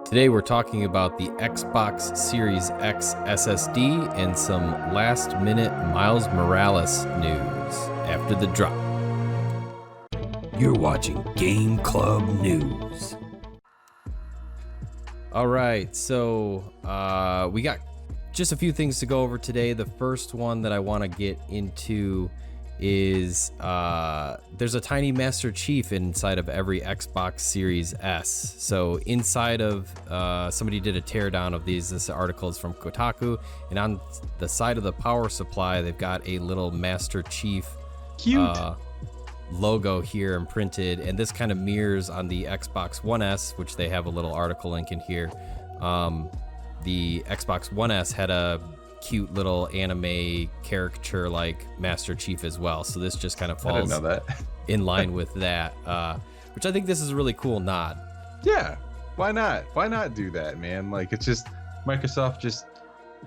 Today we're talking about the Xbox Series X SSD and some last-minute Miles Morales news after the drop. You're watching Game Club News. All right, so we got just a few things to go over today. The first one that I want to get into is there's a tiny Master Chief inside of every Xbox Series S. So inside of somebody did a teardown of these. This article is from Kotaku, and on the side of the power supply they've got a little Master Chief logo here imprinted, and this kind of mirrors on the Xbox One S, which they have a little article link in here. The Xbox One S had a cute little anime caricature like Master Chief as well, so this just kind of falls in line with that, which I think this is a really cool nod. Yeah, why not do that, man? Like, it's just Microsoft just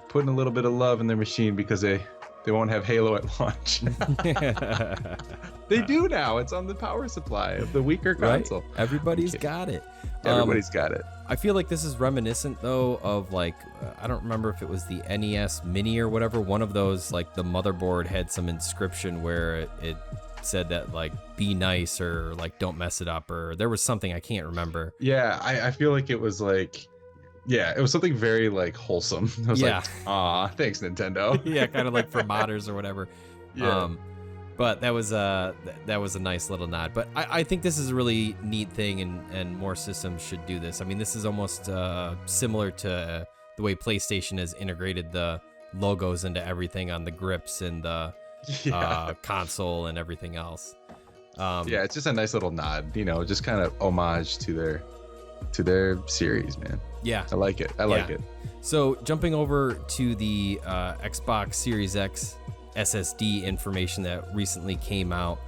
putting a little bit of love in their machine because they won't have Halo at launch. They do now. It's on the power supply of the weaker console. Right? Everybody's got it. Everybody's got it. I feel like this is reminiscent though of like I don't remember if it was the NES Mini or whatever. One of those, like the motherboard had some inscription where it said that like be nice or like don't mess it up, or there was something I can't remember. Yeah, I feel like it was like, yeah, it was something very like wholesome. I was like, aw, thanks Nintendo. Yeah, kind of like for modders or whatever. Yeah. But that was a nice little nod. But I think this is a really neat thing, and more systems should do this. I mean, this is almost similar to the way PlayStation has integrated the logos into everything on the grips and the console and everything else. Yeah, it's just a nice little nod, you know, just kind of homage to their series, man. Yeah, I like it. I like it. So jumping over to the Xbox Series X SSD information that recently came out,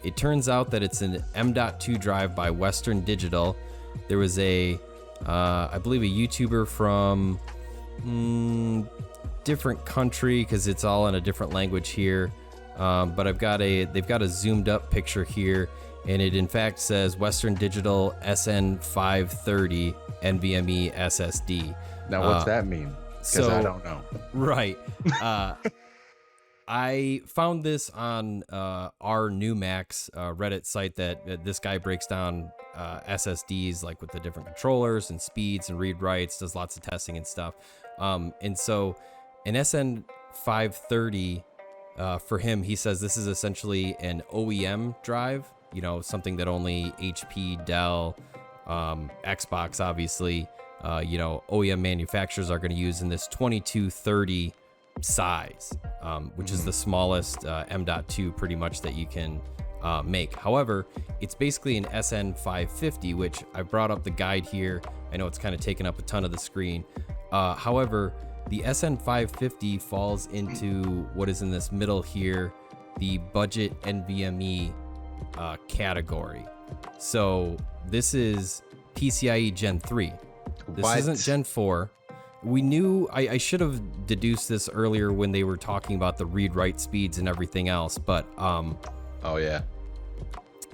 it turns out that it's an M.2 drive by Western Digital. There was I believe a YouTuber from different country, because it's all in a different language here, but they've got a zoomed up picture here, and it in fact says Western Digital SN530 NVMe SSD. Now what's that mean? Because I don't know. Right. I found this on our New Max Reddit site that this guy breaks down SSDs like with the different controllers and speeds and read writes, does lots of testing and stuff. And so an SN530 for him, he says this is essentially an OEM drive, you know, something that only HP, Dell, Xbox, obviously, OEM manufacturers are going to use in this 2230 size, which is the smallest M.2 pretty much that you can make. However, it's basically an SN550, which I brought up the guide here. I know it's kind of taken up a ton of the screen. However, the SN550 falls into what is in this middle here, the budget NVMe category. So this is PCIe Gen 3. This isn't Gen 4. We knew, I should have deduced this earlier when they were talking about the read-write speeds and everything else, but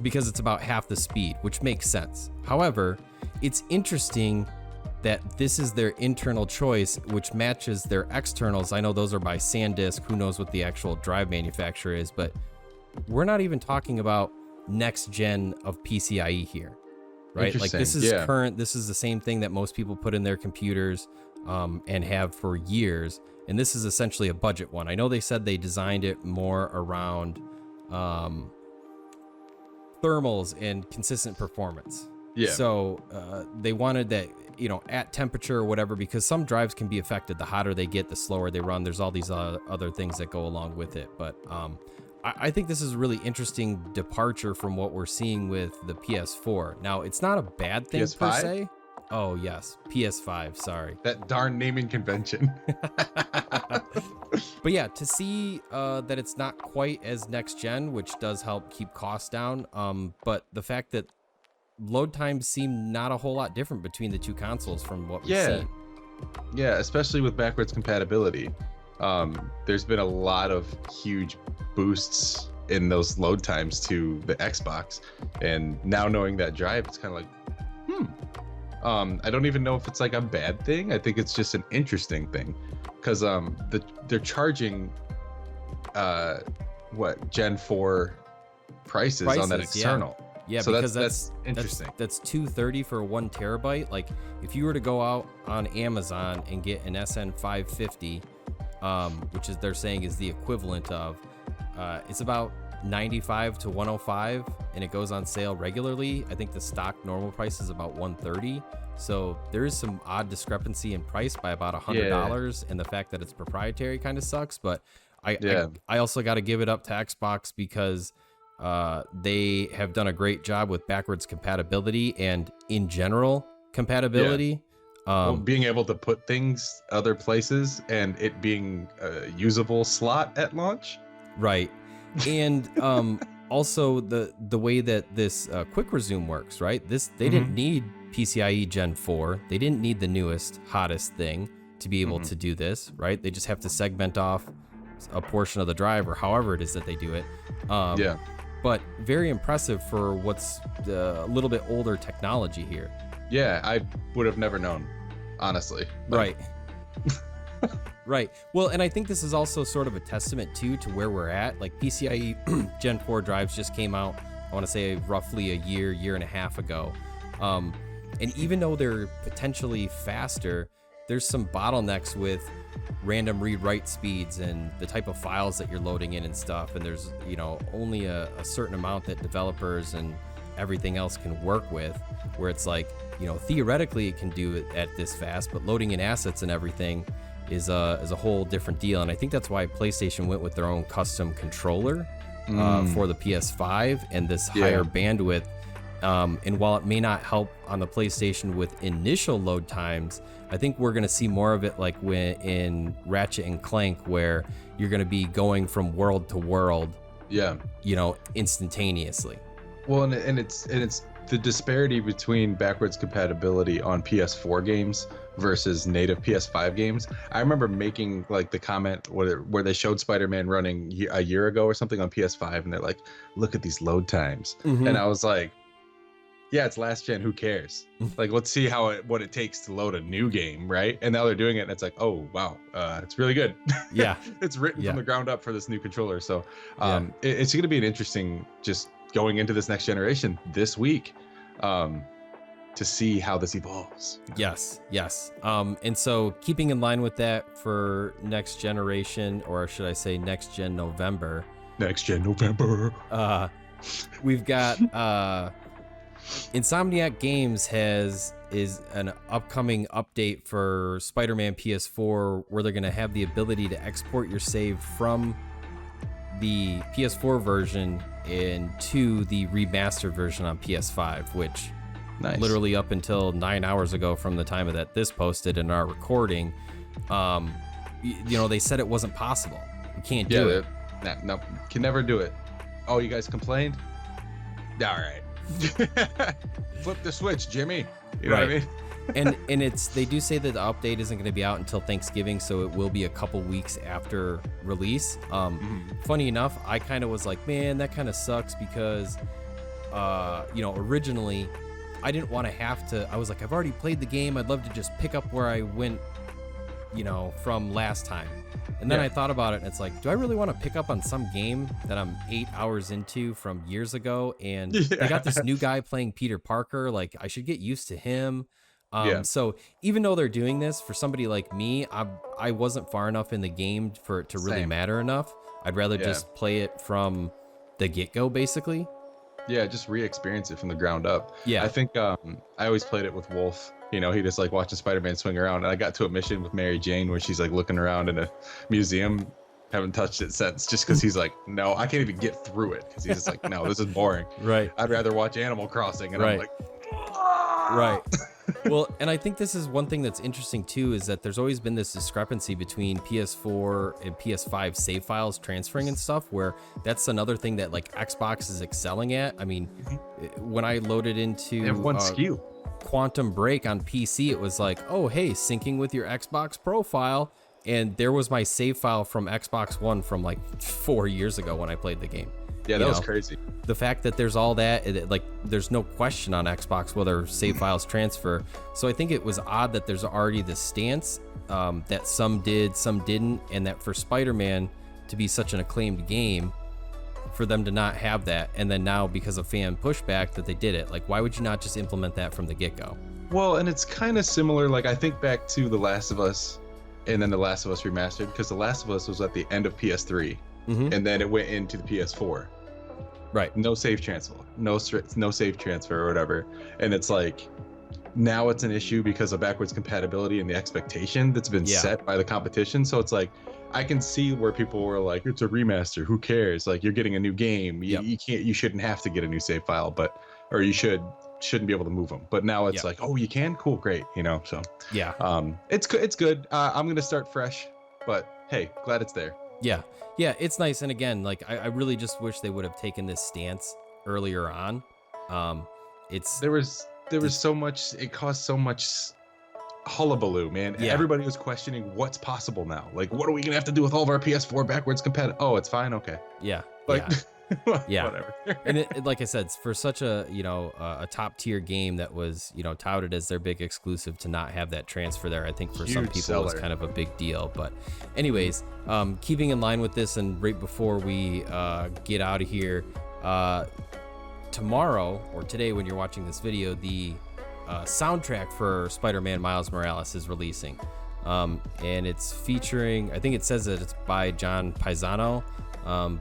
because it's about half the speed, which makes sense. However, it's interesting that this is their internal choice, which matches their externals. I know those are by SanDisk. Who knows what the actual drive manufacturer is, but we're not even talking about next gen of PCIe here, right? Like this is current. This is the same thing that most people put in their computers and have for years, and this is essentially a budget one. I know they said they designed it more around thermals and consistent performance. Yeah. So they wanted that, you know, at temperature or whatever, because some drives can be affected. The hotter they get, the slower they run. There's all these other things that go along with it. But I think this is a really interesting departure from what we're seeing with the PS4. Now, it's not a bad thing PS5? per se. Oh, yes. PS5, sorry. That darn naming convention. But yeah, to see that it's not quite as next gen, which does help keep costs down. But the fact that load times seem not a whole lot different between the two consoles from what we've seen. Yeah, especially with backwards compatibility. There's been a lot of huge boosts in those load times to the Xbox. And now knowing that drive, it's kind of like, I don't even know if it's like a bad thing. I think it's just an interesting thing, because they're charging what Gen 4 prices on that external. Yeah, so because that's interesting. That's $230 for 1 terabyte. Like if you were to go out on Amazon and get an SN550, which is they're saying is the equivalent of, it's about $95 to $105, and it goes on sale regularly. I think the stock normal price is about $130. So there is some odd discrepancy in price by about $100, and the fact that it's proprietary kind of sucks. But I also got to give it up to Xbox because they have done a great job with backwards compatibility and in general compatibility. Well, being able to put things other places and it being a usable slot at launch. Right. And also the way that this quick resume works, right? They didn't need PCIe Gen 4. They didn't need the newest, hottest thing to be able to do this, right? They just have to segment off a portion of the drive or however it is that they do it. But very impressive for what's a little bit older technology here. Yeah, I would have never known, honestly. Right. Right. Well, and I think this is also sort of a testament too to where we're at. Like PCIe Gen 4 drives just came out, I want to say roughly a year and a half ago. And even though they're potentially faster, there's some bottlenecks with random read-write speeds and the type of files that you're loading in and stuff. And there's, only a certain amount that developers and everything else can work with, where it's like, theoretically it can do it at this fast, but loading in assets and everything is a whole different deal. And I think that's why PlayStation went with their own custom controller for the PS5 and this higher bandwidth. And while it may not help on the PlayStation with initial load times, I think we're going to see more of it like when in Ratchet and Clank, where you're going to be going from world to world, instantaneously. Well, and it's the disparity between backwards compatibility on PS4 games versus native PS5 games. I remember making like the comment where they showed Spider-Man running a year ago or something on PS5, and they're like, "Look at these load times," and I was like, yeah, it's last gen. Who cares? Like, let's see what it takes to load a new game, right? And now they're doing it, and it's like, oh wow, it's really good. Yeah, it's written from the ground up for this new controller. So, it's going to be an interesting just going into this next generation this week, to see how this evolves. Yes. And so keeping in line with that for next generation, or should I say next gen November? We've got. Insomniac Games is an upcoming update for Spider-Man PS4, where they're going to have the ability to export your save from the PS4 version into the remastered version on PS5, which literally up until 9 hours ago from the time of this posted in our recording, they said it wasn't possible. We can't do it. No, can never do it. Oh, you guys complained? All right. Flip the switch, Jimmy. You know what I mean? and they do say that the update isn't going to be out until Thanksgiving, so it will be a couple weeks after release. Funny enough, I kind of was like, man, that kind of sucks because originally I didn't want to have to. I was like, I've already played the game. I'd love to just pick up where I went from last time. And then I thought about it, and it's like, do I really want to pick up on some game that I'm 8 hours into from years ago? And they got this new guy playing Peter Parker. Like, I should get used to him. So even though they're doing this, for somebody like me, I wasn't far enough in the game for it to really matter enough. I'd rather just play it from the get-go, basically. Yeah, just re-experience it from the ground up. Yeah. I think I always played it with Wolf. He just like watching Spider-Man swing around, and I got to a mission with Mary Jane where she's like looking around in a museum. Haven't touched it since, just because he's like, no, I can't even get through it, because he's just like, no, this is boring. Right. I'd rather watch Animal Crossing, and I'm like, right. Well, and I think this is one thing that's interesting too, is that there's always been this discrepancy between PS4 and PS5 save files transferring and stuff, where that's another thing that like Xbox is excelling at. I mean, when I loaded into they have one SKU. Quantum Break on PC, it was like, oh, hey, syncing with your Xbox profile. And there was my save file from Xbox One from like 4 years ago when I played the game. Yeah, that was crazy. The fact that there's all that, like, there's no question on Xbox whether save files transfer. So I think it was odd that there's already this stance that some did, some didn't, and that for Spider-Man to be such an acclaimed game, for them to not have that, and then now because of fan pushback that they did it. Like, why would you not just implement that from the get-go? Well, and it's kind of similar. Like, I think back to The Last of Us, and then The Last of Us Remastered, because The Last of Us was at the end of PS3, and then it went into the PS4. Right. No save transfer, no save transfer or whatever. And it's like, now it's an issue because of backwards compatibility and the expectation that's been set by the competition. So it's like, I can see where people were like, it's a remaster, who cares? Like, you're getting a new game. You shouldn't have to get a new save file, or you shouldn't be able to move them. But now it's like, oh, you can? Cool, great. So it's good. I'm gonna start fresh, but hey, glad it's there. Yeah, it's nice. And again, like, I really just wish they would have taken this stance earlier on. There was so much, it caused so much hullabaloo, man. Everybody was questioning what's possible now. Like, what are we gonna have to do with all of our PS4 backwards compatible? Oh, it's fine, okay. Whatever. And it, like I said, for such a a top tier game that was touted as their big exclusive, to not have that transfer there, I think for some people was kind of a big deal. But anyways, keeping in line with this, and right before we get out of here, tomorrow or today when you're watching this video, the soundtrack for Spider-Man Miles Morales is releasing, and it's featuring, I think it says that it's by John Paisano,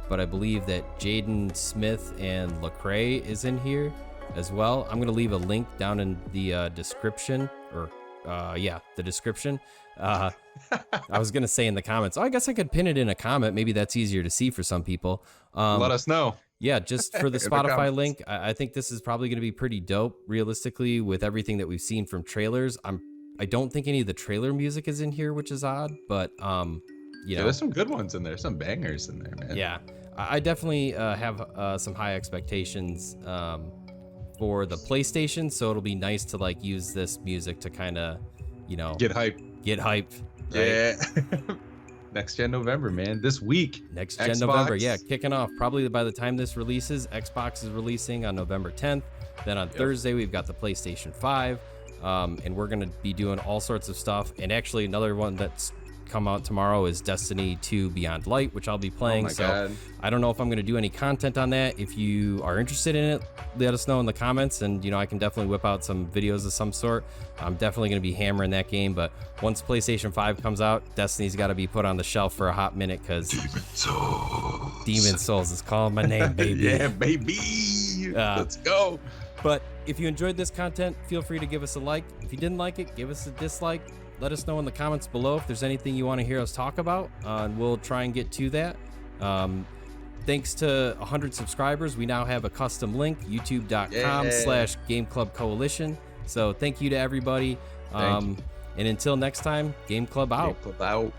but I believe that Jaden Smith and Lecrae is in here as well. I'm gonna leave a link down in the description, or the description. I was gonna say in the comments. Oh, I guess I could pin it in a comment. Maybe that's easier to see for some people. Let us know. Yeah, just for the Spotify link, I think this is probably going to be pretty dope, realistically, with everything that we've seen from trailers. I don't think any of the trailer music is in here, which is odd, but there's some good ones in there, some bangers in there, man. Yeah, I definitely have some high expectations for the PlayStation, so it'll be nice to like use this music to kind of, get hyped. Right? Yeah. Next gen November, man. This week. Next gen November, kicking off. Probably by the time this releases, Xbox is releasing on November 10th. Then on Thursday, we've got the PlayStation 5. And we're going to be doing all sorts of stuff. And actually, another one that's come out tomorrow is Destiny 2 Beyond Light, which I'll be playing. God. I don't know if I'm going to do any content on that. If you are interested in it, let us know in the comments, and I can definitely whip out some videos of some sort. I'm definitely going to be hammering that game, but once PlayStation 5 comes out, Destiny's got to be put on the shelf for a hot minute, because Demon Souls is calling my name, baby. Yeah, baby. Let's go. But if you enjoyed this content, feel free to give us a like. If you didn't like it, give us a dislike. Let us know in the comments below if there's anything you want to hear us talk about, and we'll try and get to that. Thanks to 100 subscribers, we now have a custom link, youtube.com/GameClubCoalition. So thank you to everybody. And until next time, Game Club out. Game Club out.